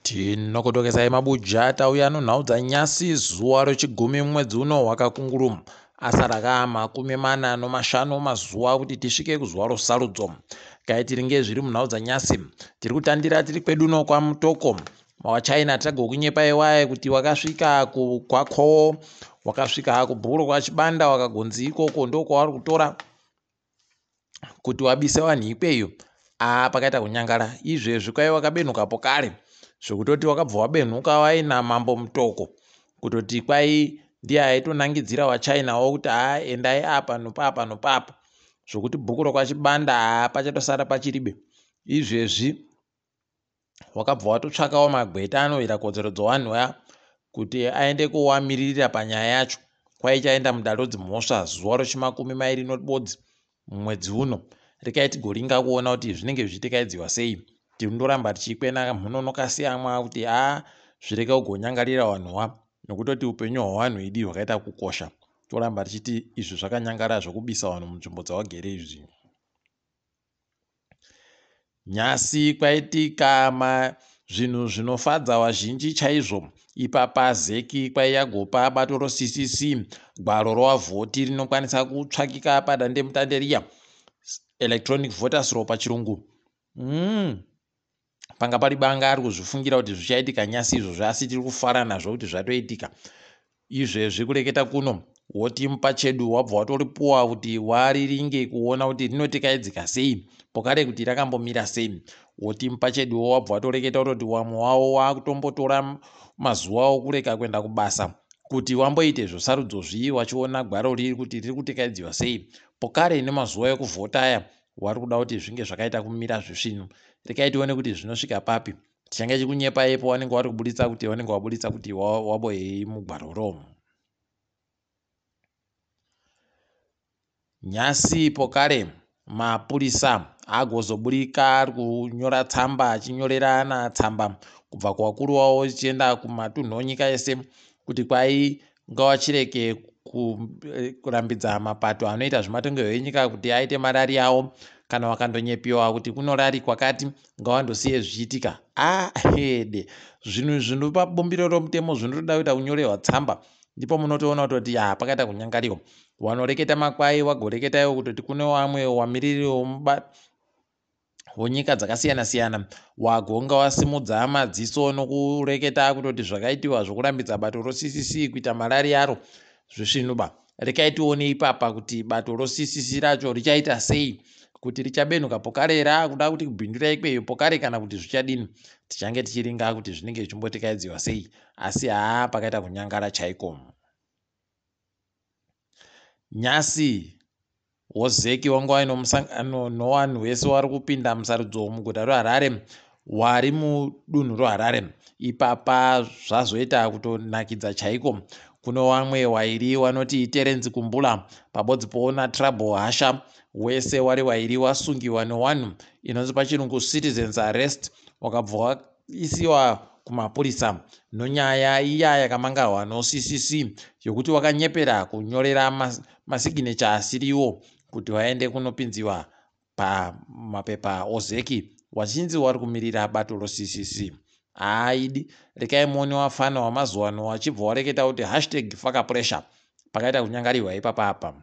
Tinokotokesai mabuja tauya nonhau dzanyasi zuva rechigumi mwedzi uno wakakunguru asa rakaa 45 mazuva kuti tisvike kuzuva rosarudzo. Kai tiri ngezviri munhau dzanyasi tiri kutandira tiri kwedu uno kwamutoko waChina tagokunyepai waye kuti wakasvika kwaKowo, wakasvika kubhuro kwaChibanda, wakagonzi ikoko ndokwavari kutora kuti wabise vanhu ikweyo. Pakaita kunyangara izvezvi kwai wakabenhuka pokare zvekutoti wakabva wabenhuka waina mambo mutoko kutoti kwai ndiye aitonangidzira waChinawo kuti endai apa nopapa nopapa zvokuti bhuku kwaChibanda pachatosara pachiribe. Izvezvi wakabva watotsvakawo magweta anohwira kodzero dzevanhu vaya kuti aende kuwamiririra panyaya yacho. Kwai chaenda mudarudzi mhosva zuva rochi20 nobodzi mwedzi uno. Rekai tigoringa kuona kuti zvinenge zvichitikaidziwa sei. Tindoramba tichikwena munonokasiyamwa kuti zvireke kugonyangarira vanhuwa nokutoti upenyu hwavanhu idi hwakaita kukosha. Toramba tichiti izvi zvakanyangara zvokubisa vanhu munzvimbo dzavagere izvi. Nyasi kwaitika zvinhu zvinofadza vazhinji chaizvo. Ipapa ZEC kwai yagopa bato roCCC gwaro rowavhoti rinokwanisa kutsvakika padandemutande riya electronic voters roll pachirungu. Panga pari banga ari kuzvifungira kuti zvichaitika nyasi izvozvo, asi tiri kufara nazvo kuti zvatoitika. Izvezvi kureketa kuno woti mupachedu wabva watoripuwa kuti wariringe kuona kuti rinotikaidzika sei, pokare kuti rakambomira sei. Woti mupachedu wabva watoreketa kuti wamwe wavo wakutombotora mazuva okureka kuenda kubasa kuti wamboite zvosarudzo zvii wachiona gwaro riri kuti riri kutikaidziwa sei. Pokare nemazuva ekuvhota aya wari kuda kuti zvinge zvakaita kumira zvisvino. Rekai tione kuti zvinosvika papi. Tichange chikunyepai pawanenge wari kuburitsa kuti wanenge waburitsa kuti waboyei mugwaroro. Nyasi pokare mapurisa agozoburika ari kunyora tsamba achinyorerana tsamba kubva kuvakuru wavo chichienda kumatunhu onyika ese kuti kwai ngavachireke kurambidza mapato anoita zvematongerwo enyika kuti aite maRally avo. Kana wakandonyepiwa kuti kunoRally kwakati ngavandosiye zvichiitika. Hede zvinhu zvinopabumbiro romutemo zvinotoda kuita kunyorerwa tsamba ndipo munotoona kuti pakaita kunyangariwa. Wanoreketa makwai wagoreketaiwo kutoti kune vamwe wamiriri wonyika dzakasiyana siyana wagonga wasimudza madziso nokureketa kutoti zvakaitiwa zvokurambidza bato roCCC kuita maRally aro zvisvinuba. Rekai tione ipapa kuti bato roCCC racho richaita sei, kuti richabenhuka pokare rakuda kuti kubhindura ikweyo pokare kana kuti zvichadini. Tichange tichiringa kuti zvinenge zvichimbotikaidziwa sei, asi pakaita kunyangara chaiko. Nyasi ZEC wanga waino musangano novanhu vese vari kupinda musarudzo muguta reHarare wari mudunhu reHarare. Ipapa zvazoita kutonakidza chaiko. Kuno vamwe wairi wanoti iterenzi kumbula pabodzi poona trouble hasha wese wari wairi wasungiwa nevanhu inonzi pachirungu citizens arrest wakabva waisiwa kumapurisa nonyaya iya yakamangarwa noCCC yokuti wakanyepera kunyorera masignature asiriwo kuti waende kunopinziwa pamapepa oZEC wachinzi wari kumirira bato roCCC. Aidi rekai muone wafana wamazuva ano wachibva wareketa kuti #fakapressure pakaita kunyangarirwa ipapapa.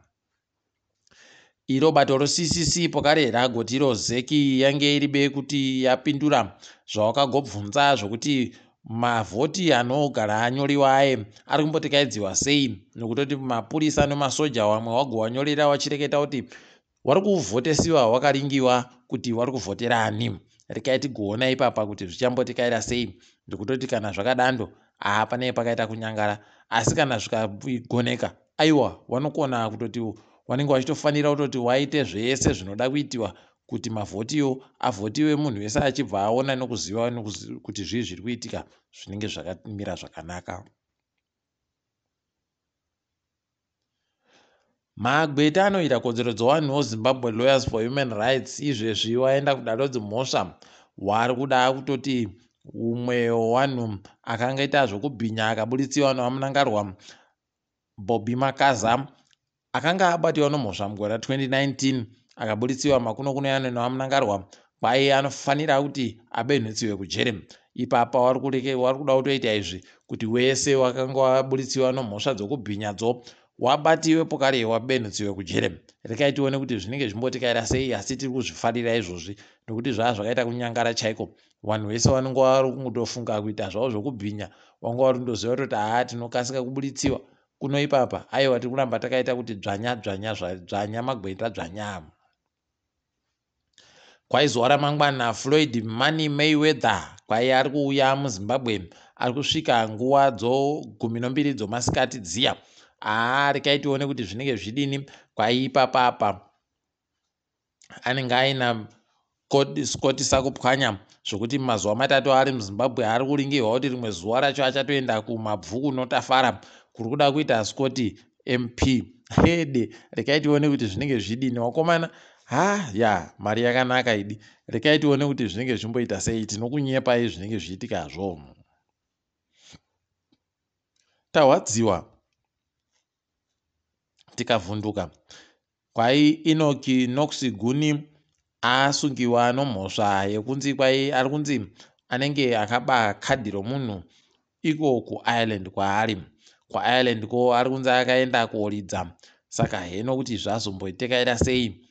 Iro bato roCCC pokare ragoti ZEC yange iribe kuti yapindura zvawakagobvunza zvokuti mavhoti anogara anyoriwa aye ari kumbotikaidziwa sei, nokutoti mapurisa nemasoja wamwe wagowanyorera wachireketa kuti wari kuvhotesiwa wakaringiwa kuti wari kuvhotera ani. Rekai tigoona ipapa kuti zvichambotikaira sei, ndokutoti kana zvakadando panenge pakaita kunyangara. Asi kana zvikagoneka aiwa wanokona kutoti wanenge wachitofanira kutoti waite zvese zvinoda kuitiwa kuti mavhotiyo avhotiwe munhu wese achibva aona nokuziva kuti zvii zviri kuitika zvinenge zvakamira zvakanaka. Magweta anoita kodzero dzevanhu Zimbabwe Lawyers for Human Rights izvezvi waenda kudarudzi mhosva wari kuda kutoti umwe wanhu akangaita zvokubhinya akaburitsiwa naMunangarwa Bobby Makaza akanga abatiwa nomhosva mugore 2019 akaburitsiwa makuno kuno yano naMunangarwa kwai anofanira kuti abenhutsiwe kujere. Ipapa vari kuda kutoita izvi kuti wese wakanga waburitsiwa nomhosva dzokubhinyadzo wabatiwe pokare wabenhutsiwe kujere. Rekai tione kuti zvinenge zvimbotikaira sei, asi tiri kuzvifarira izvozvi nokuti zvakaita kunyangara chaiko. Vanhu vese vanenge vari kungotofunga kuita zvavo zvokubhinya, vanga vari kundoziva kuti tinokasika kuburitsiwa. Kuno ipapa aiwa tiri kuramba takaita kuti dzvanya magweta dzvanya. Kwai zuva ramangwana Floyd Mayweather kwai ari kuuya muZimbabwe, ari kusvika nguva 12 dzomasikati dziya. Rekai tione kuti zvinenge zvidini. Kwai ipapa anenge aina kotisa kupwanya zvokuti mazuva matatu ari muZimbabwe ari kuringirwa kuti rimwe zuva racho achatoenda kumabvuku notafara kuri kuda kuita Scott MP hede. Rekai tione kuti zvinenge zvidini. Wakomana mari yakanaka idi. Rekai tione kuti zvinenge zvimboita sei. Tinokunyepai zvinenge zviitikazvo. Tahwadziwa tikavhunduka. Kwai Enoki Guni asungiwa nomhosva yekunzi kwai ari kunzi anenge akaba kadhi romunhu iko kuIreland kwaari. KwaIreland ko ari kunzi akaenda kuoridza. Saka heno kuti zvazomboitekaira sei.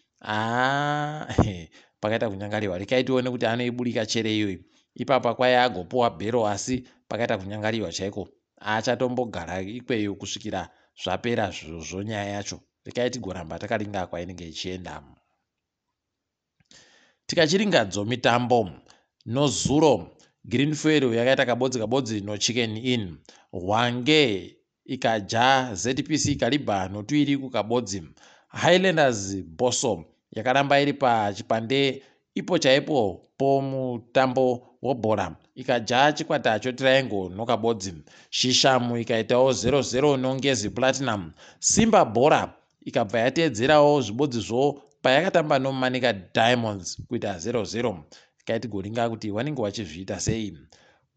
Pakaita kunyangariwa. Rekai tione kuti anoiburika chere iyoyi. Ipapa kwai agopuwa bhero, asi pakaita kunyangariwa chaiko. Achatombogara ikweyo kusvikira zvapera zvozvo nyaya yacho. Rekai tigoramba takaringa kwainenge ichienda. Tikachiringa dzomitambo, nozuro Greenfield yakaita kabodzi noChicken Inn. Hwange ikaja ZPC Ikariba notuiri kukabodzi. Highlanders Boso yakaramba iri pachipande ipo chaipo pomutambo webhora, ikaja chikwata choTriangle nokabodzi. Shishamu ikaitawo 0-0 nongezi Platinum. Simba Bhora ikabva yateedzerawo zvibodzizvo payakatamba noManika Diamonds kuita 0-0. Kaiti goringa kuti wanenge wachizviita sei.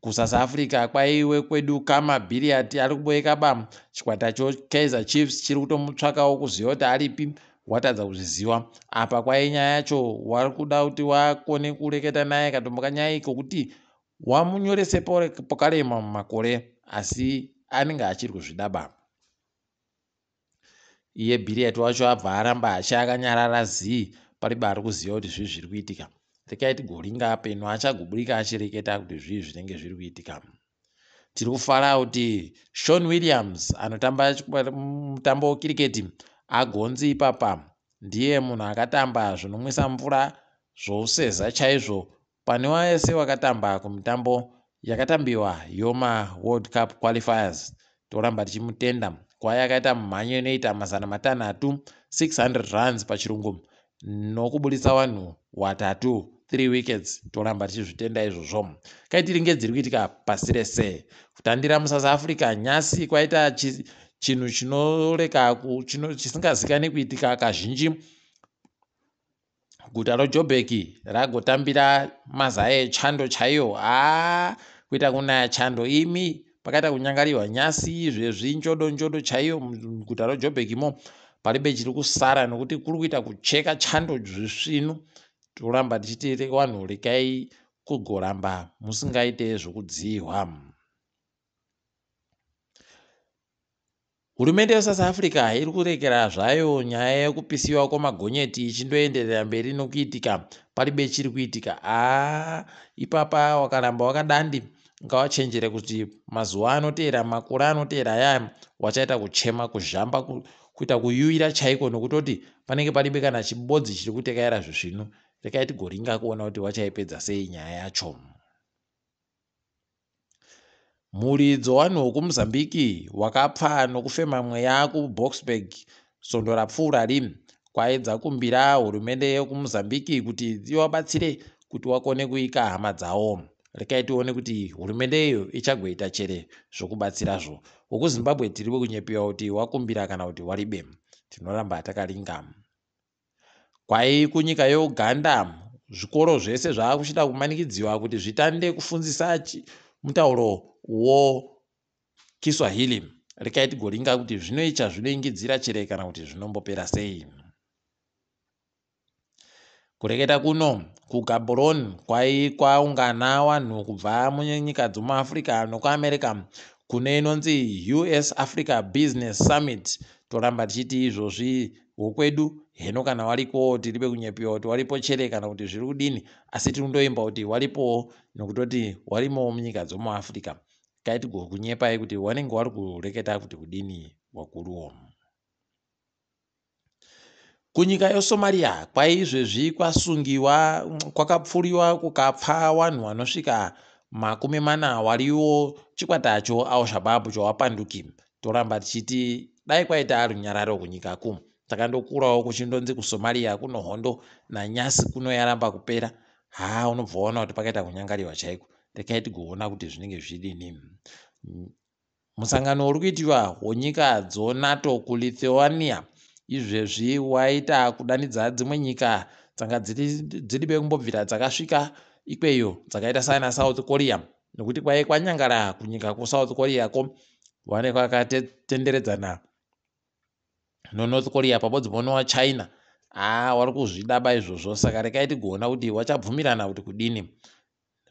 KuSouth Africa kwaiwe kwedu Kama Billiard ari kuboekaba chikwata choKaizer Chiefs chiri kutomutsvakawo kuziva kuti aripi, watadza kuzviziva. Apa kwai nyaya yacho wari kuda kuti wakone kureketa naye katomboka nyaya iko kuti wamunyorese pokare makore, asi anenge achiri kuzvidaba. Iye Billiard wacho abva aramba achakanyarara zii pariba ari kuziva kuti zvii zviri kuitika. Rekai tigoringa peno achagoburika achireketa kuti zvii zvinenge zviri kuitika. Tiri kufara kuti Sean Williams anotamba mutambo wekiriketi agonzi ipapa ndiye munhu akatamba zvinomwisa mvura zvoseza chaizvo pane wese wakatamba kumitambo yakatambiwa yoma World Cup qualifiers. Toramba tichimutenda. Kwai akaita mhanyo inoita 500 600 runs pachirungu nokuburitsa vanhu watatu 3 wickets. Toramba tichizvitenda izvozvo. Kaitiringe dziri kuitika pasi rese. Kutandira muSouth Africa nyasi kwaita chinhu chisingazikani kuitika kazhinji. Guta roJoburg ragotambira mazaye echando chaiyo. Kuita kunaya chando imi pakaita kunyangariwa nyasi izvezvi njodo chaiyo muguta roJoburg mo. Paribe chiri kusara nokuti kuri kuita kucheka chando zvisvinu. Toramba tichiti vanhu rekai kugoramba musingaite zvokudzihwa. Hurumende yeSouth Africa iri kurekera zvayo nyaya yekupisiwa kwamagonyeti ichindoenderera mberi nokuitika paribe chiri kuitika. Ipapa wakaramba wakadandi ngawachenjere kuti mazuva anoteera, makore anoteera wachaita kuchema, kuzhamba, kuita kuyuira chaiko nokutoti panenge paribe kana chibodzi chiri kutekaira zvisvinu. Rekai tigoringa kuona kuti wachaipedza sei nyaya yacho. Mhuri dzowanhu wokuMozambique wakapfa nokufema mweya kuBoksburg svondo rapfuura rimi. Kwai dzakumbira hurumende yekuMozambique kuti iwabatsire kuti wakone kuika hama dzawo. Rekai tione kuti hurumende iyo ichagoita chere zvokubatsirazvo. WokuZimbabwe tiri kunyepiwa kuti wakumbira kana kuti waribe. Tinoramba takaringa. Kwai kunyika yeUganda zvikoro zvese zvaakuchida kumanikidziwa kuti zvitande kufundzisa mutauro woKiswahili. Rekai tigoringa kuti zvinoita zvinoingidzira chere kana kuti zvinombopera sei. Kureketa kuno kuGaborone kwaungana vanhu kubva munyika dzomuAfrica nokuAmerica kune inonzi US Africa Business Summit. Toramba tichiti izvozvi wokwedu heno kana wariko tiribe kunyepiwa kuti waripo chere kana kuti zviri kudini, asi tirindoimba kuti waripo nokutoti warimo munyika dzomuAfrica. Kaitigoukunyepai kuti wanenge wari kureketa kuti kudini wakuruwo. Kunyika yeSomalia kwaizvezvi kwasungiwa kwakapfuriwa kukapfa vanhu vanosvika 40 wariwo chikwatacho aoshababu chowapanduki. Toramba tichiti dai kwaita runyararo kunyikaku. Takandokurawo kuchindonzi kuSomalia kuno hondo nanyasi kuno yaramba kupera. Unobva waona kuti pakaita kunyangariwa chaiko. Rekai tigoona kuti zvinenge zvidini. Musangano uri kuitiwa wenyika dzoNATO kuLithuania izvezvi waita kudanidza dzimwe nyika dzanga dziribe kumbobvira dzakasvika ikweyo dzakaita sana South Korea, nokuti kwai kwanyangara kunyika kuSouth Korea ko vane kwakatenderedzana noNorth Korea pabodzi pono waChina. Wari kuzvidaba izvozvo. Saka rekai tigoona kuti wachabvumirana kuti kudini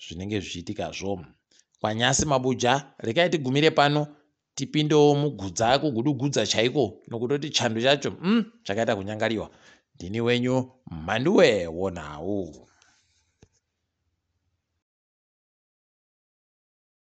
zvinenge zvichiitikazvo. Kwanyasi mabuja, rekai tigumire pano tipindewo mugudza kugudugudza chaiko nokutoti chando chacho chakaita kunyangariwa. Ndini wenyu Mhanduwe WeNhau.